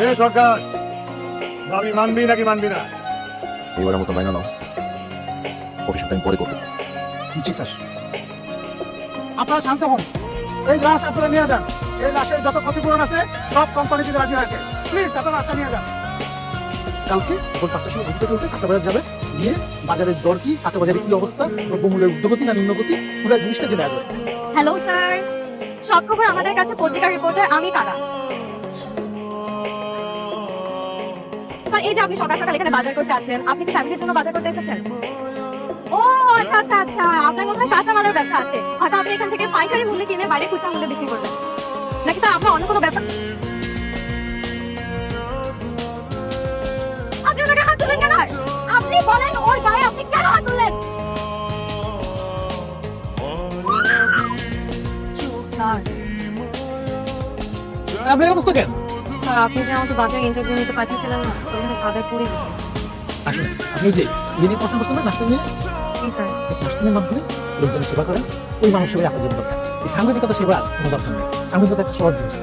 এ সরকার, দাবি মানবি নাকি মানবি না? এবারের মতো মাইনা নাও, অফিসটা আমি পরে করতে। জি স্যার। আপনারা শান্ত হন, এই লাশ আপনারা নিয়ে যান। এই লাশের যত ক্ষতিপূরণ আছে সব কোম্পানি দিতে রাজি হয়েছে। প্লিজ আপনারা লাশটা নিয়ে যান। কালকে এখন 5টার সময় ঘুরতে ঘুরতে কাঁচা বাজার যাবে, গিয়ে বাজারের দর কি, কাঁচা বাজারের কি অবস্থা, দ্রব্যমূল্যের ঊর্ধ্বগতি না নিম্নগতি, পুরো জিনিসটা জেনে আসবে। হ্যালো স্যার, সব খবর আমাদের কাছে পত্রিকার রিপোর্টার আমি কারা। স্যার এই যে আপনি সকাল সকাল এখানে বাজার করতে আসলেন, আপনি কি ফ্যামিলির জন্য বাজার করতে এসেছেন? ও আচ্ছা আচ্ছা আচ্ছা, আপনার মধ্যে কাঁচা মালের ব্যবসা আছে, হয়তো আপনি এখান থেকে পাইকারি মূল্যে কিনে বাইরে খুচরা মূল্যে বিক্রি করবেন, নাকি স্যার আপনার অন্য কোনো ব্যবসা? আপনি ওনাকে হাত তুললেন কেন? আপনি বলেন ওর গায়ে আপনি কেন হাত তুললেন? স্যার আপনার অবস্থা কেন? স্যার আপনি যে আমাকে বাজারে ইন্টারভিউ নিতে পাঠিয়েছিলেন না, সেখানে কাদের পড়ে গেছে। আসলে আপনি যে ইনি প্রশ্ন করছেন না নাস্তা নিয়ে, জি স্যার। নার্সিংয়ের মাধ্যমে লোকজনের সেবা করেন, ওই মানুষ সেবাই আপনার জন্য দরকার। এই সাংবাদিকতা সেবা কোনো দরকার নেই, সাংবাদিকতা একটা সহজ জিনিস।